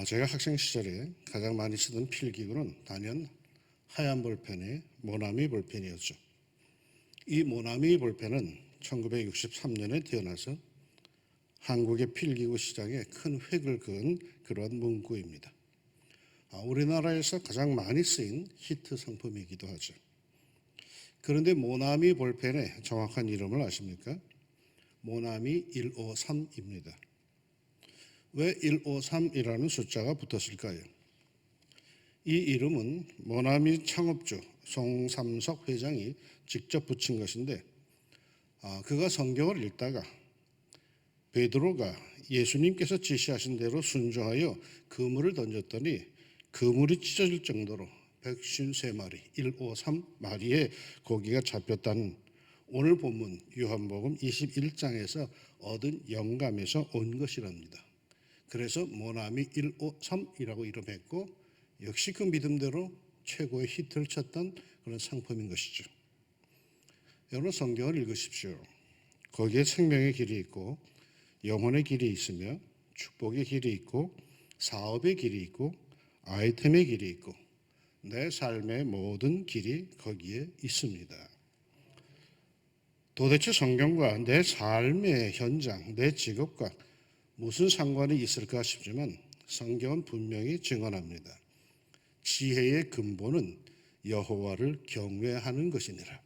제가 학생 시절에 가장 많이 쓰던 필기구는 단연 하얀 볼펜의 모나미 볼펜이었죠. 이 모나미 볼펜은 1963년에 태어나서 한국의 필기구 시장에 큰 획을 그은 그러한 문구입니다. 우리나라에서 가장 많이 쓰인 히트 상품이기도 하죠. 그런데 모나미 볼펜의 정확한 이름을 아십니까? 모나미 153입니다. 왜 153이라는 숫자가 붙었을까요? 이 이름은 모나미 창업주 송삼석 회장이 직접 붙인 것인데, 그가 성경을 읽다가 베드로가 예수님께서 지시하신 대로 순종하여 그물을 던졌더니 그물이 찢어질 정도로 153마리, 153마리의 고기가 잡혔다는 오늘 본문 요한복음 21장에서 얻은 영감에서 온 것이랍니다. 그래서 모나미 153이라고 이름했고, 역시 그 믿음대로 최고의 히트를 쳤던 그런 상품인 것이죠. 여러분, 성경을 읽으십시오. 거기에 생명의 길이 있고 영혼의 길이 있으며 축복의 길이 있고 사업의 길이 있고 아이템의 길이 있고 내 삶의 모든 길이 거기에 있습니다. 도대체 성경과 내 삶의 현장, 내 직업과 무슨 상관이 있을까 싶지만 성경은 분명히 증언합니다. 지혜의 근본은 여호와를 경외하는 것이니라.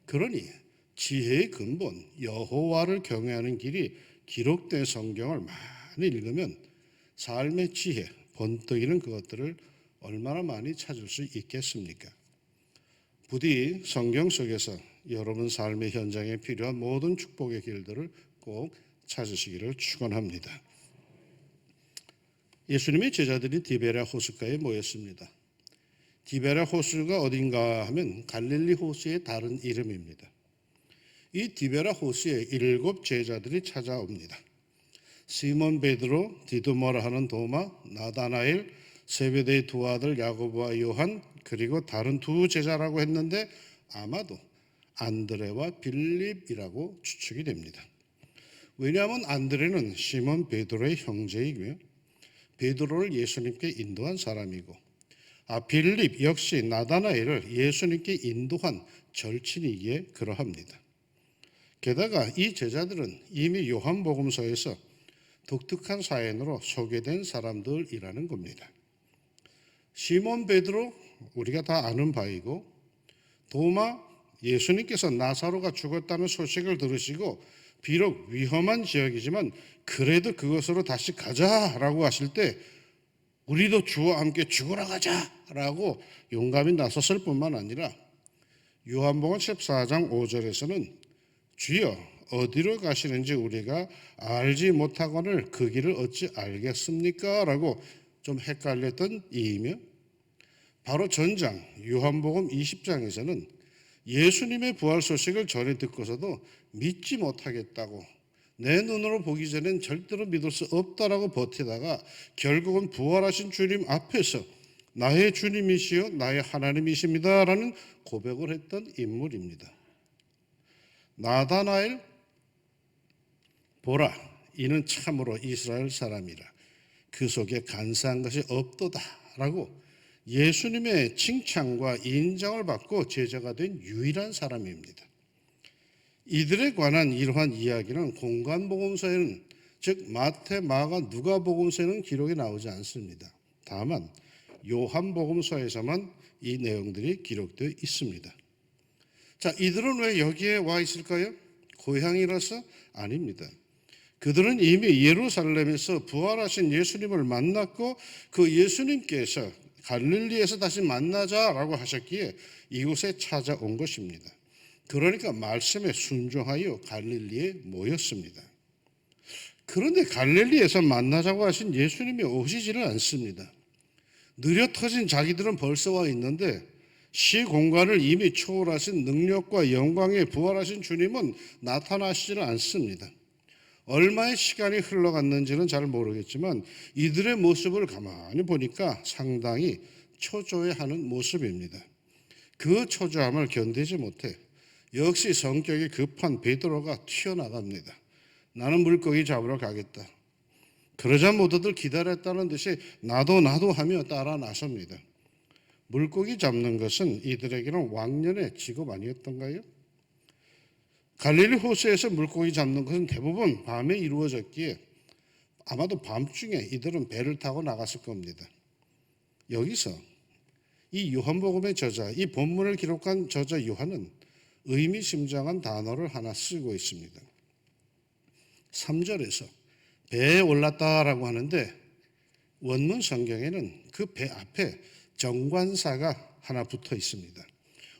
그러니 지혜의 근본, 여호와를 경외하는 길이 기록된 성경을 많이 읽으면 삶의 지혜, 번뜩이는 그것들을 얼마나 많이 찾을 수 있겠습니까? 부디 성경 속에서 여러분 삶의 현장에 필요한 모든 축복의 길들을 꼭 찾으시기를 축원합니다. 예수님의 제자들이 디베랴 호숫가에 모였습니다. 디베랴 호수가 어딘가 하면 갈릴리 호수의 다른 이름입니다. 이 디베랴 호수에 7 제자들이 찾아옵니다. 시몬 베드로, 디두모라 하는 도마, 나다나엘, 세베대의 두 아들 야고보와 요한, 그리고 다른 2 제자라고 했는데 아마도 안드레와 빌립이라고 추측이 됩니다. 왜냐하면 안드레는 시몬 베드로의 형제이고요, 베드로를 예수님께 인도한 사람이고, 빌립 역시 나다나엘을 예수님께 인도한 절친이기에 그러합니다. 게다가 이 제자들은 이미 요한복음서에서 독특한 사연으로 소개된 사람들이라는 겁니다. 시몬 베드로, 우리가 다 아는 바이고, 도마, 예수님께서 나사로가 죽었다는 소식을 들으시고 비록 위험한 지역이지만 그래도 그것으로 다시 가자라고 하실 때 우리도 주와 함께 죽으러 가자라고 용감히 나섰을 뿐만 아니라 요한복음 14장 5절에서는 주여 어디로 가시는지 우리가 알지 못하거늘 그 길을 어찌 알겠습니까? 라고 좀 헷갈렸던 이이며, 바로 전장 요한복음 20장에서는 예수님의 부활 소식을 전해 듣고서도 믿지 못하겠다고, 내 눈으로 보기 전엔 절대로 믿을 수 없다라고 버티다가 결국은 부활하신 주님 앞에서 나의 주님이시여 나의 하나님이십니다 라는 고백을 했던 인물입니다. 나다나엘, 보라, 이는 참으로 이스라엘 사람이라, 그 속에 간사한 것이 없도다 라고 예수님의 칭찬과 인정을 받고 제자가 된 유일한 사람입니다. 이들에 관한 이러한 이야기는 공관복음서에는, 즉 마태, 마가, 누가복음서에는 기록이 나오지 않습니다. 다만 요한복음서에서만 이 내용들이 기록되어 있습니다. 자, 이들은 왜 여기에 와 있을까요? 고향이라서? 아닙니다. 그들은 이미 예루살렘에서 부활하신 예수님을 만났고 그 예수님께서 갈릴리에서 다시 만나자라고 하셨기에 이곳에 찾아온 것입니다. 그러니까 말씀에 순종하여 갈릴리에 모였습니다. 그런데 갈릴리에서 만나자고 하신 예수님이 오시지를 않습니다. 느려 터진 자기들은 벌써 와 있는데 시공간을 이미 초월하신 능력과 영광에 부활하신 주님은 나타나시지는 않습니다. 얼마의 시간이 흘러갔는지는 잘 모르겠지만 이들의 모습을 가만히 보니까 상당히 초조해하는 모습입니다. 그 초조함을 견디지 못해 역시 성격이 급한 베드로가 튀어나갑니다. 나는 물고기 잡으러 가겠다. 그러자 모두들 기다렸다는 듯이 나도 하며 따라 나섭니다. 물고기 잡는 것은 이들에게는 왕년의 직업 아니었던가요? 갈릴리 호수에서 물고기 잡는 것은 대부분 밤에 이루어졌기에 아마도 밤중에 이들은 배를 타고 나갔을 겁니다. 여기서 이 요한복음의 저자, 이 본문을 기록한 저자 요한은 의미심장한 단어를 하나 쓰고 있습니다. 3절에서 배에 올랐다라고 하는데 원문 성경에는 그 배 앞에 정관사가 하나 붙어 있습니다.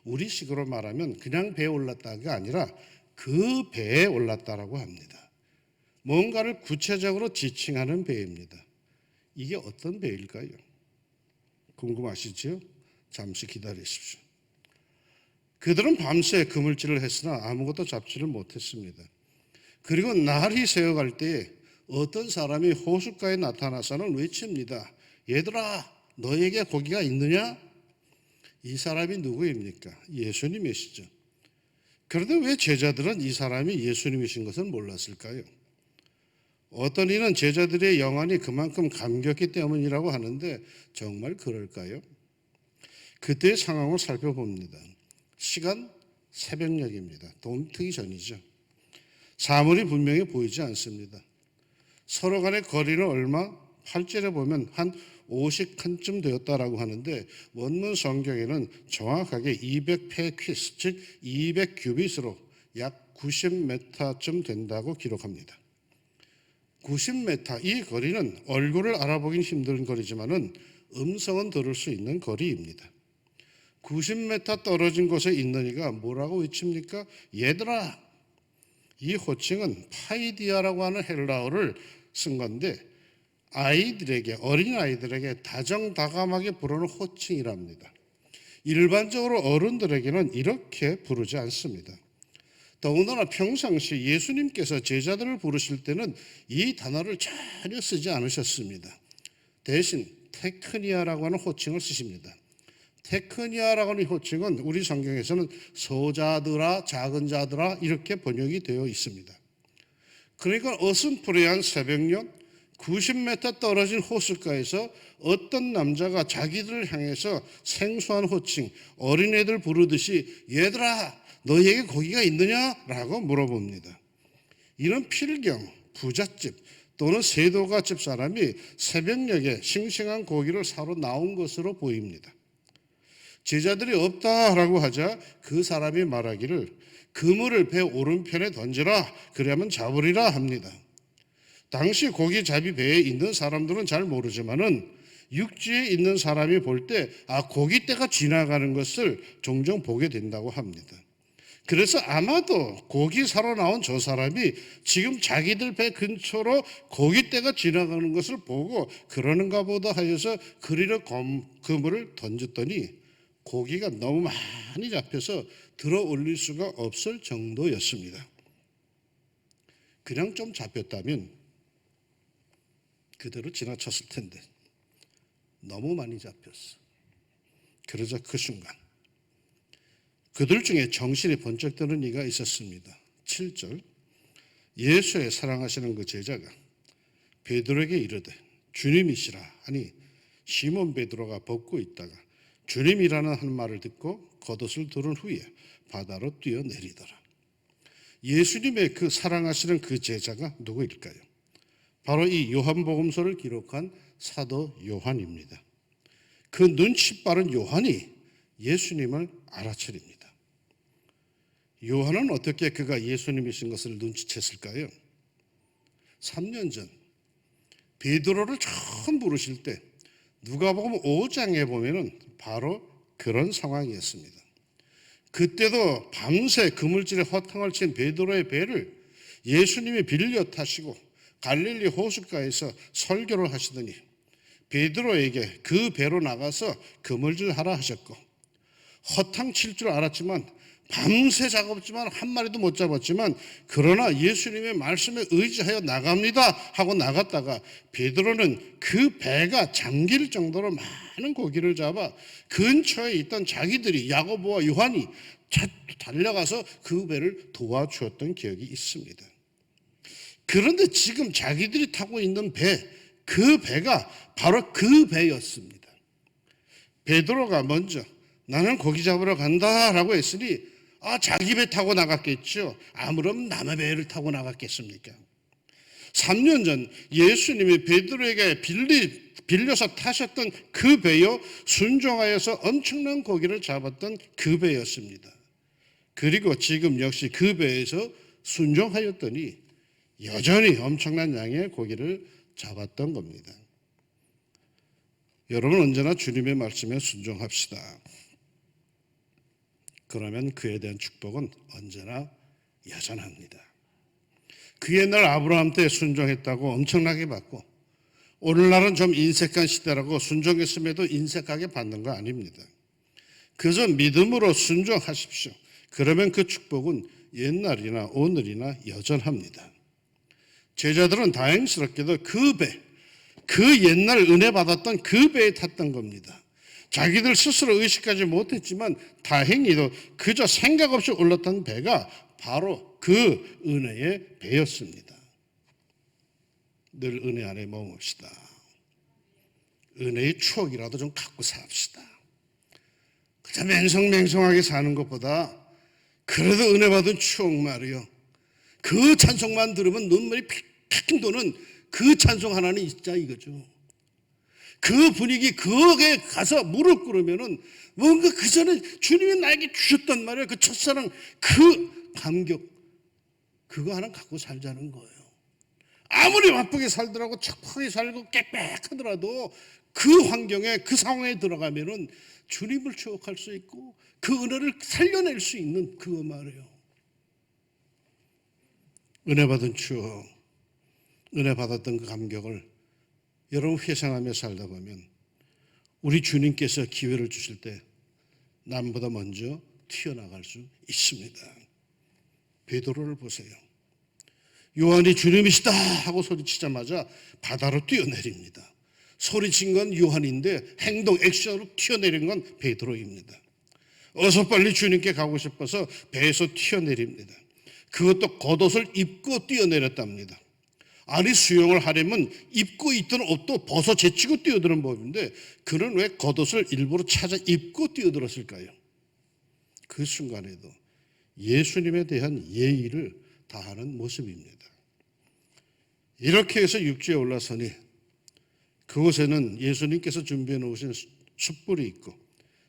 우리식으로 말하면 그냥 배에 올랐다가 아니라 그 배에 올랐다라고 합니다. 뭔가를 구체적으로 지칭하는 배입니다. 이게 어떤 배일까요? 궁금하시죠? 잠시 기다리십시오. 그들은 밤새 그물질을 했으나 아무것도 잡지를 못했습니다. 그리고 날이 새어갈 때에 어떤 사람이 호숫가에 나타나서는 외칩니다. 얘들아, 너에게 고기가 있느냐? 이 사람이 누구입니까? 예수님이시죠. 그런데 왜 제자들은 이 사람이 예수님이신 것을 몰랐을까요? 어떤 이는 제자들의 영안이 그만큼 감겼기 때문이라고 하는데 정말 그럴까요? 그때의 상황을 살펴봅니다. 시간 새벽녘입니다. 돈 트기 전이죠. 사물이 분명히 보이지 않습니다. 서로 간의 거리는 얼마? 8절에 보면 한 50칸쯤 되었다라고 하는데 원문 성경에는 정확하게 200페퀴스, 즉 200규빗으로 약 90m쯤 된다고 기록합니다. 90m, 이 거리는 얼굴을 알아보긴 힘든 거리지만은 음성은 들을 수 있는 거리입니다. 90m 떨어진 곳에 있는 이가 뭐라고 외칩니까? 얘들아! 이 호칭은 파이디아라고 하는 헬라어를 쓴 건데 어린아이들에게 다정다감하게 부르는 호칭이랍니다. 일반적으로 어른들에게는 이렇게 부르지 않습니다. 더군다나 평상시 예수님께서 제자들을 부르실 때는 이 단어를 전혀 쓰지 않으셨습니다. 대신 테크니아라고 하는 호칭을 쓰십니다. 테크니아라고 하는 호칭은 우리 성경에서는 소자들아, 작은 자들아 이렇게 번역이 되어 있습니다. 그러니까 어슴푸레한 새벽녘 90m 떨어진 호숫가에서 어떤 남자가 자기들을 향해서 생소한 호칭, 어린애들 부르듯이 얘들아 너희에게 고기가 있느냐라고 물어봅니다. 이런 필경, 부잣집 또는 세도가 집 사람이 새벽녘에 싱싱한 고기를 사러 나온 것으로 보입니다. 제자들이 없다라고 하자 그 사람이 말하기를 그물을 배 오른편에 던지라 그러면 잡으리라 합니다. 당시 고기잡이 배에 있는 사람들은 잘 모르지만은 육지에 있는 사람이 볼 때 고기떼가 지나가는 것을 종종 보게 된다고 합니다. 그래서 아마도 고기 사러 나온 저 사람이 지금 자기들 배 근처로 고기떼가 지나가는 것을 보고 그러는가 보다 하여서 그리로 그물을 던졌더니 고기가 너무 많이 잡혀서 들어 올릴 수가 없을 정도였습니다. 그냥 좀 잡혔다면 그대로 지나쳤을 텐데 너무 많이 잡혔어. 그러자 그 순간 그들 중에 정신이 번쩍 드는 이가 있었습니다. 7절 예수의 사랑하시는 그 제자가 베드로에게 이르되 주님이시라 하니 시몬 베드로가 벗고 있다가 주님이라는 한 말을 듣고 겉옷을 두른 후에 바다로 뛰어내리더라. 예수님의 그 사랑하시는 그 제자가 누구일까요? 바로 이 요한복음서를 기록한 사도 요한입니다. 그 눈치 빠른 요한이 예수님을 알아차립니다. 요한은 어떻게 그가 예수님이신 것을 눈치챘을까요? 3년 전 베드로를 처음 부르실 때 누가복음 5장에 보면은 바로 그런 상황이었습니다. 그때도 밤새 그물질에 허탕을 친 베드로의 배를 예수님이 빌려 타시고 갈릴리 호숫가에서 설교를 하시더니 베드로에게 그 배로 나가서 그물질하라 하셨고 허탕 칠 줄 알았지만 밤새 잡았지만 한 마리도 못 잡았지만 그러나 예수님의 말씀에 의지하여 나갑니다 하고 나갔다가 베드로는 그 배가 잠길 정도로 많은 고기를 잡아 근처에 있던 자기들이 야고보와 요한이 달려가서 그 배를 도와주었던 기억이 있습니다. 그런데 지금 자기들이 타고 있는 그 배가 바로 그 배였습니다. 베드로가 먼저 나는 고기 잡으러 간다라고 했으니 자기 배 타고 나갔겠죠. 아무런 남의 배를 타고 나갔겠습니까? 3년 전 예수님이 베드로에게 빌려서 타셨던 그 배요, 순종하여서 엄청난 고기를 잡았던 그 배였습니다. 그리고 지금 역시 그 배에서 순종하였더니 여전히 엄청난 양의 고기를 잡았던 겁니다. 여러분 언제나 주님의 말씀에 순종합시다. 그러면 그에 대한 축복은 언제나 여전합니다. 그 옛날 아브라함 때 순종했다고 엄청나게 받고 오늘날은 좀 인색한 시대라고 순종했음에도 인색하게 받는 거 아닙니다. 그저 믿음으로 순종하십시오. 그러면 그 축복은 옛날이나 오늘이나 여전합니다. 제자들은 다행스럽게도 그 옛날 은혜 받았던 그 배에 탔던 겁니다. 자기들 스스로 의식하지 못했지만 다행히도 그저 생각 없이 올랐던 배가 바로 그 은혜의 배였습니다. 늘 은혜 안에 머뭅시다. 은혜의 추억이라도 좀 갖고 삽시다. 그저 맹성맹성하게 사는 것보다 그래도 은혜 받은 추억 말이요, 그 찬송만 들으면 눈물이 픽픽 도는 그 찬송 하나는 있자 이거죠. 그 분위기, 거기에 가서 무릎 꿇으면은 뭔가 그 전에 주님이 나에게 주셨단 말이에요. 그 첫사랑, 그 감격, 그거 하나 갖고 살자는 거예요. 아무리 바쁘게 살더라도 척박하게 살고 빽빽하더라도 그 환경에, 그 상황에 들어가면은 주님을 추억할 수 있고 그 은혜를 살려낼 수 있는 그거 말이에요. 은혜 받은 추억, 은혜 받았던 그 감격을 여러분 회상하며 살다 보면 우리 주님께서 기회를 주실 때 남보다 먼저 튀어나갈 수 있습니다. 베드로를 보세요. 요한이 주님이시다 하고 소리치자마자 바다로 뛰어내립니다. 소리친 건 요한인데 행동, 액션으로 튀어내린 건 베드로입니다. 어서 빨리 주님께 가고 싶어서 배에서 튀어내립니다. 그것도 겉옷을 입고 뛰어내렸답니다. 아니, 수영을 하려면 입고 있던 옷도 벗어 제치고 뛰어드는 법인데 그는 왜 겉옷을 일부러 찾아 입고 뛰어들었을까요? 그 순간에도 예수님에 대한 예의를 다하는 모습입니다. 이렇게 해서 육지에 올라서니 그곳에는 예수님께서 준비해 놓으신 숯불이 있고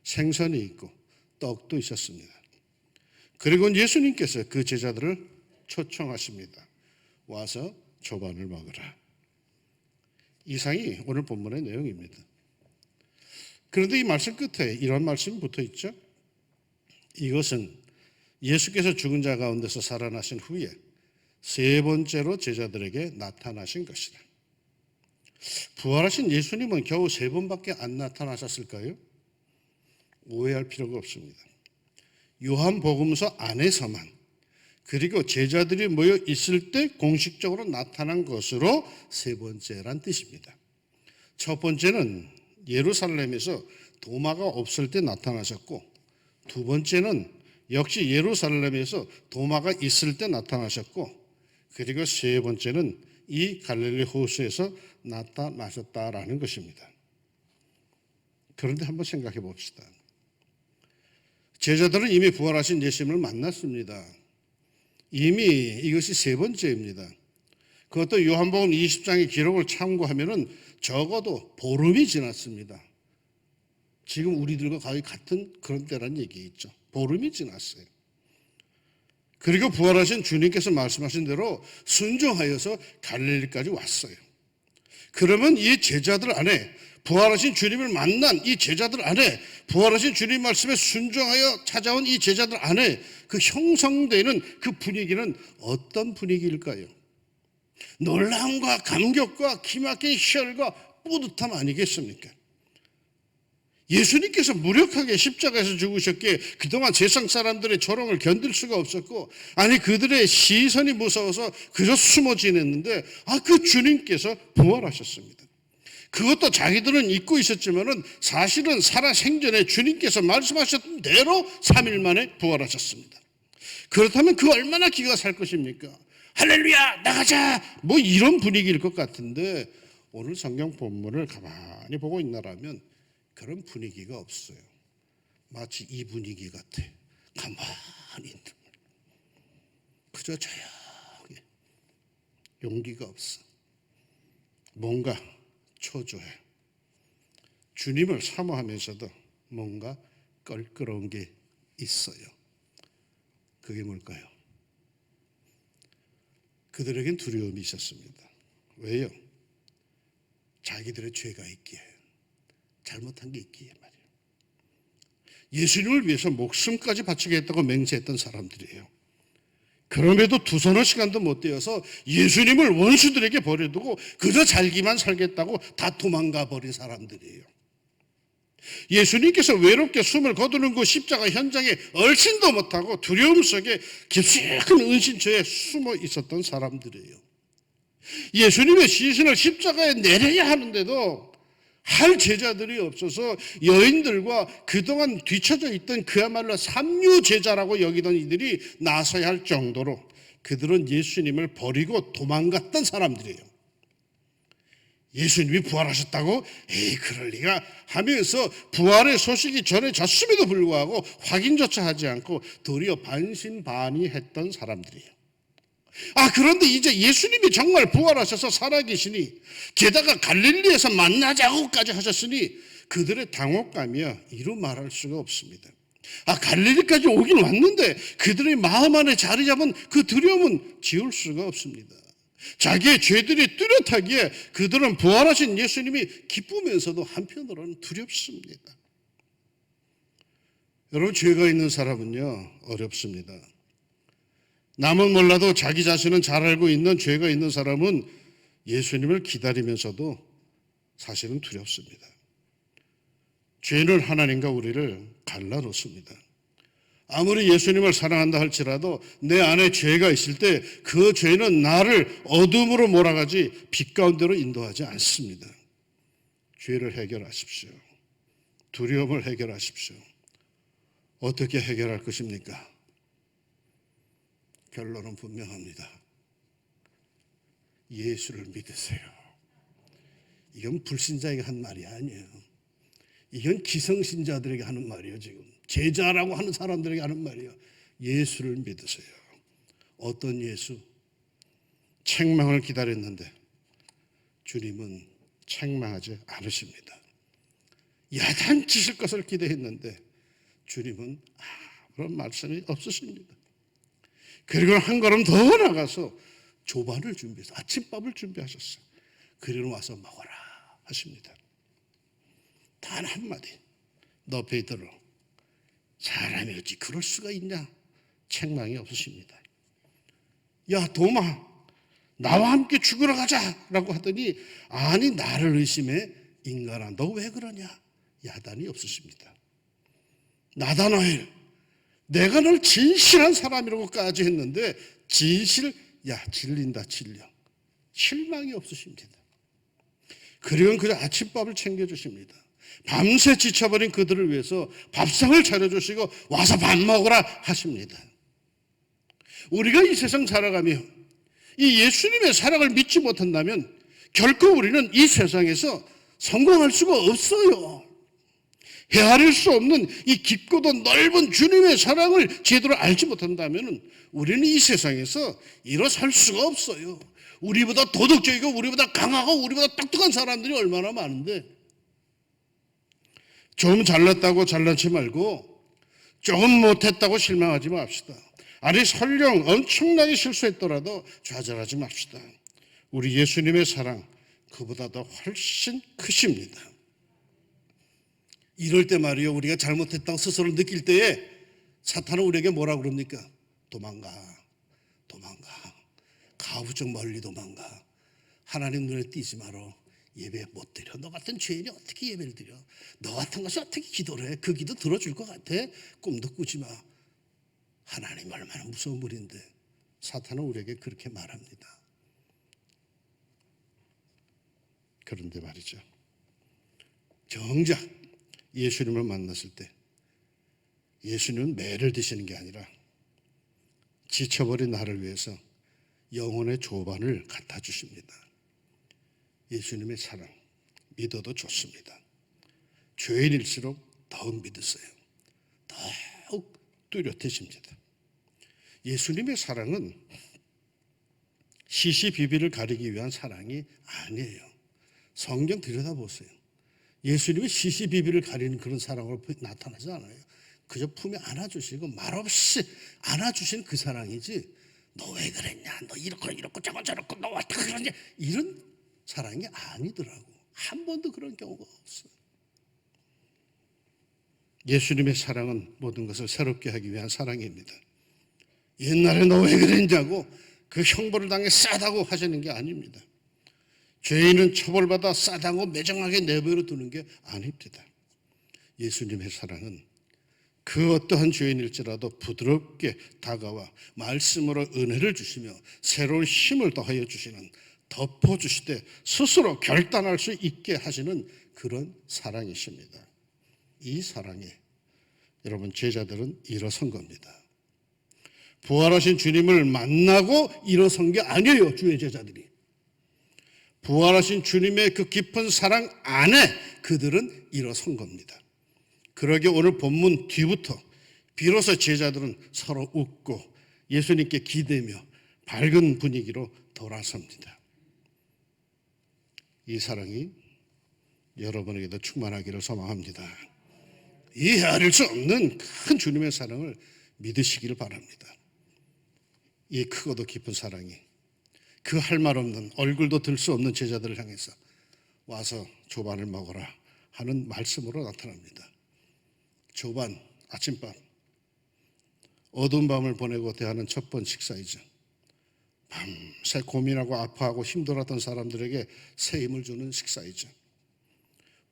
생선이 있고 떡도 있었습니다. 그리고 예수님께서 그 제자들을 초청하십니다. 와서 조반을 먹으라. 이상이 오늘 본문의 내용입니다. 그런데 이 말씀 끝에 이런 말씀이 붙어 있죠. 이것은 예수께서 죽은 자 가운데서 살아나신 후에 세 번째로 제자들에게 나타나신 것이다. 부활하신 예수님은 겨우 세 번밖에 안 나타나셨을까요? 오해할 필요가 없습니다. 요한복음서 안에서만, 그리고 제자들이 모여 있을 때 공식적으로 나타난 것으로 세 번째란 뜻입니다. 첫 번째는 예루살렘에서 도마가 없을 때 나타나셨고, 두 번째는 역시 예루살렘에서 도마가 있을 때 나타나셨고, 그리고 세 번째는 이 갈릴리 호수에서 나타나셨다라는 것입니다. 그런데 한번 생각해 봅시다. 제자들은 이미 부활하신 예수님을 만났습니다. 이미 이것이 세 번째입니다. 그것도 요한복음 20장의 기록을 참고하면 적어도 보름이 지났습니다. 지금 우리들과 거의 같은 그런 때라는 얘기겠죠. 보름이 지났어요. 그리고 부활하신 주님께서 말씀하신 대로 순종하여서 갈릴리까지 왔어요. 그러면 이 제자들 안에, 부활하신 주님을 만난 이 제자들 안에, 부활하신 주님 말씀에 순종하여 찾아온 이 제자들 안에 그 형성되는 그 분위기는 어떤 분위기일까요? 놀라움과 감격과 기막힌 희열과 뿌듯함 아니겠습니까? 예수님께서 무력하게 십자가에서 죽으셨기에 그동안 세상 사람들의 조롱을 견딜 수가 없었고, 아니 그들의 시선이 무서워서 그저 숨어 지냈는데 그 주님께서 부활하셨습니다. 그것도 자기들은 잊고 있었지만은 사실은 살아 생전에 주님께서 말씀하셨던 대로 3일 만에 부활하셨습니다. 그렇다면 그 얼마나 기가 살 것입니까? 할렐루야 나가자 뭐 이런 분위기일 것 같은데 오늘 성경 본문을 가만히 보고 있나라면 그런 분위기가 없어요. 마치 이 분위기 같아. 가만히 있는 그저 조용히. 용기가 없어. 뭔가 초조해. 주님을 사모하면서도 뭔가 껄끄러운 게 있어요. 그게 뭘까요? 그들에겐 두려움이 있었습니다. 왜요? 자기들의 죄가 있기에, 잘못한 게 있기에 말이에요. 예수님을 위해서 목숨까지 바치겠다고 맹세했던 사람들이에요. 그럼에도 두서너 시간도 못 되어서 예수님을 원수들에게 버려두고 그저 살기만 살겠다고 다 도망가 버린 사람들이에요. 예수님께서 외롭게 숨을 거두는 그 십자가 현장에 얼씬도 못하고 두려움 속에 깊숙한 은신처에 숨어 있었던 사람들이에요. 예수님의 시신을 십자가에 내려야 하는데도 할 제자들이 없어서 여인들과 그동안 뒤처져 있던 그야말로 삼류 제자라고 여기던 이들이 나서야 할 정도로 그들은 예수님을 버리고 도망갔던 사람들이에요. 예수님이 부활하셨다고? 에이 그럴 리가 하면서 부활의 소식이 전해졌음에도 불구하고 확인조차 하지 않고 도리어 반신반의했던 사람들이에요. 그런데 이제 예수님이 정말 부활하셔서 살아계시니 게다가 갈릴리에서 만나자고까지 하셨으니 그들의 당혹감이야 이루 말할 수가 없습니다. 갈릴리까지 오긴 왔는데 그들의 마음 안에 자리 잡은 그 두려움은 지울 수가 없습니다. 자기의 죄들이 뚜렷하기에 그들은 부활하신 예수님이 기쁘면서도 한편으로는 두렵습니다. 여러분 죄가 있는 사람은요 어렵습니다. 남은 몰라도 자기 자신은 잘 알고 있는 죄가 있는 사람은 예수님을 기다리면서도 사실은 두렵습니다. 죄는 하나님과 우리를 갈라놓습니다. 아무리 예수님을 사랑한다 할지라도 내 안에 죄가 있을 때 그 죄는 나를 어둠으로 몰아가지 빛 가운데로 인도하지 않습니다. 죄를 해결하십시오. 두려움을 해결하십시오. 어떻게 해결할 것입니까? 결론은 분명합니다. 예수를 믿으세요. 이건 불신자에게 한 말이 아니에요. 이건 기성신자들에게 하는 말이에요. 지금 제자라고 하는 사람들에게 하는 말이에요. 예수를 믿으세요. 어떤 예수? 책망을 기다렸는데 주님은 책망하지 않으십니다. 야단치실 것을 기대했는데 주님은 아무런 말씀이 없으십니다. 그리고 한 걸음 더 나가서 조반을 준비해서 아침밥을 준비하셨어요. 그리고 와서 먹어라 하십니다. 단 한마디, 너 베드로 사람이 어찌 그럴 수가 있냐? 책망이 없으십니다. 야 도마 나와 함께 죽으러 가자라고 하더니 아니 나를 의심해 인간아 너 왜 그러냐? 야단이 없으십니다. 나다나엘 내가 널 진실한 사람이라고까지 했는데 진실 질린다 질려. 실망이 없으십니다. 그리고 그저 아침밥을 챙겨주십니다. 밤새 지쳐버린 그들을 위해서 밥상을 차려주시고 와서 밥 먹으라 하십니다. 우리가 이 세상 살아가며 이 예수님의 사랑을 믿지 못한다면 결코 우리는 이 세상에서 성공할 수가 없어요. 헤아릴 수 없는 이 깊고도 넓은 주님의 사랑을 제대로 알지 못한다면 우리는 이 세상에서 일어설 수가 없어요. 우리보다 도덕적이고 우리보다 강하고 우리보다 똑똑한 사람들이 얼마나 많은데 좀 잘났다고 잘난치 말고 조금 못했다고 실망하지 맙시다. 아니 설령 엄청나게 실수했더라도 좌절하지 맙시다. 우리 예수님의 사랑 그보다 더 훨씬 크십니다. 이럴 때 말이요 우리가 잘못했다고 스스로 느낄 때에 사탄은 우리에게 뭐라 그럽니까? 도망가 가부적 멀리 도망가. 하나님 눈에 띄지 마라. 예배 못 드려. 너 같은 죄인이 어떻게 예배를 드려? 너 같은 것이 어떻게 기도를 해? 그 기도 들어줄 것 같아? 꿈도 꾸지 마. 하나님 얼마나 무서운 분인데 사탄은 우리에게 그렇게 말합니다. 그런데 말이죠. 정작 예수님을 만났을 때 예수님은 매를 드시는 게 아니라 지쳐버린 나를 위해서 영혼의 조반을 갖다 주십니다. 예수님의 사랑 믿어도 좋습니다. 죄인일수록 더욱 믿으세요. 더욱 뚜렷해집니다. 예수님의 사랑은 시시비비를 가리기 위한 사랑이 아니에요. 성경 들여다보세요. 예수님이 시시비비를 가리는 그런 사랑으로 나타나지 않아요. 그저 품에 안아주시고 말없이 안아주신 그 사랑이지, 너 왜 그랬냐, 너 이렇고 저렇고 너 어떻게 그러냐, 이런 사랑이 아니더라고. 한 번도 그런 경우가 없어요. 예수님의 사랑은 모든 것을 새롭게 하기 위한 사랑입니다. 옛날에 너 왜 그랬냐고 그 형벌을 당해 싸다고 하시는 게 아닙니다. 죄인은 처벌받아 싸다고 매정하게 내버려 두는 게 아닙니다. 예수님의 사랑은 그 어떠한 죄인일지라도 부드럽게 다가와 말씀으로 은혜를 주시며 새로운 힘을 더하여 주시는, 덮어주시되 스스로 결단할 수 있게 하시는 그런 사랑이십니다. 이 사랑에 여러분 제자들은 일어선 겁니다. 부활하신 주님을 만나고 일어선 게 아니에요. 주의 제자들이 부활하신 주님의 그 깊은 사랑 안에 그들은 일어선 겁니다. 그러게 오늘 본문 뒤부터 비로소 제자들은 서로 웃고 예수님께 기대며 밝은 분위기로 돌아섭니다. 이 사랑이 여러분에게도 충만하기를 소망합니다. 이해할 수 없는 큰 주님의 사랑을 믿으시기를 바랍니다. 이 크고도 깊은 사랑이 그 할 말 없는, 얼굴도 들 수 없는 제자들을 향해서 와서 조반을 먹어라 하는 말씀으로 나타납니다. 조반, 아침밥, 어두운 밤을 보내고 대하는 첫 번째 식사이죠. 밤새 고민하고 아파하고 힘들었던 사람들에게 새 힘을 주는 식사이죠.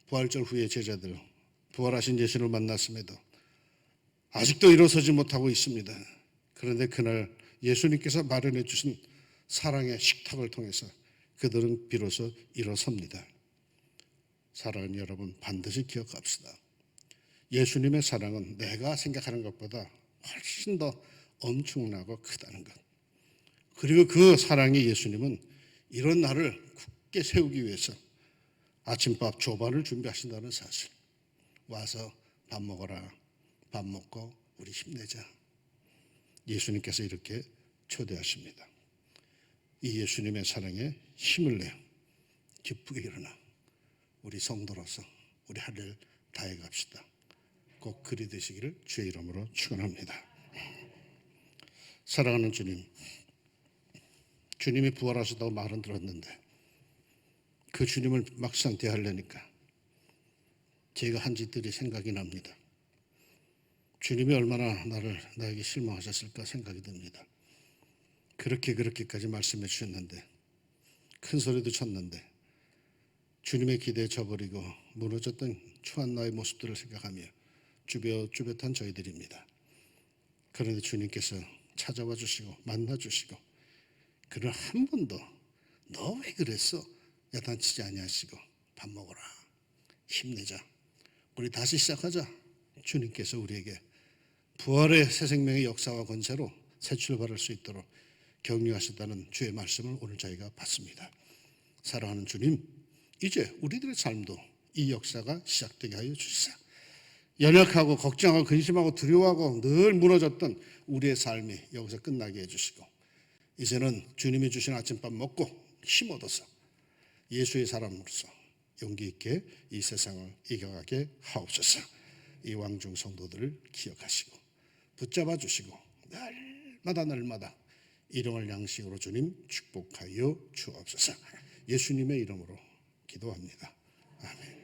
부활절 후에 제자들 부활하신 예수를 만났음에도 아직도 일어서지 못하고 있습니다. 그런데 그날 예수님께서 마련해 주신 사랑의 식탁을 통해서 그들은 비로소 일어섭니다. 사랑하는 여러분, 반드시 기억합시다. 예수님의 사랑은 내가 생각하는 것보다 훨씬 더 엄청나고 크다는 것. 그리고 그 사랑의 예수님은 이런 날을 굳게 세우기 위해서 아침밥 조반을 준비하신다는 사실. 와서 밥 먹어라. 밥 먹고 우리 힘내자. 예수님께서 이렇게 초대하십니다. 이 예수님의 사랑에 힘을 내어 기쁘게 일어나 우리 성도로서 우리 할 일 다해 갑시다. 꼭 그리 되시기를 주의 이름으로 축원합니다. 사랑하는 주님, 주님이 부활하셨다고 말은 들었는데 그 주님을 막상 대하려니까 제가 한 짓들이 생각이 납니다. 주님이 얼마나 나에게 실망하셨을까 생각이 듭니다. 그렇게까지 말씀해 주셨는데, 큰 소리도 쳤는데 주님의 기대에 져버리고 무너졌던 추한 나의 모습들을 생각하며 쭈뼛쭈뼛한 저희들입니다. 그런데 주님께서 찾아와 주시고 만나 주시고, 그를 한 번도 너 왜 그랬어? 야단치지 아니하시고 밥 먹어라. 힘내자. 우리 다시 시작하자. 주님께서 우리에게 부활의 새 생명의 역사와 권세로 새 출발할 수 있도록 격려하시다는 주의 말씀을 오늘 저희가 받습니다. 사랑하는 주님, 이제 우리들의 삶도 이 역사가 시작되게 하여 주시사. 연약하고 걱정하고 근심하고 두려워하고 늘 무너졌던 우리의 삶이 여기서 끝나게 해주시고, 이제는 주님이 주신 아침밥 먹고 힘 얻어서 예수의 사람으로서 용기 있게 이 세상을 이겨가게 하옵소서. 이 왕중 성도들을 기억하시고 붙잡아 주시고 날마다 일용할 양식으로 주님 축복하여 주옵소서. 예수님의 이름으로 기도합니다. 아멘.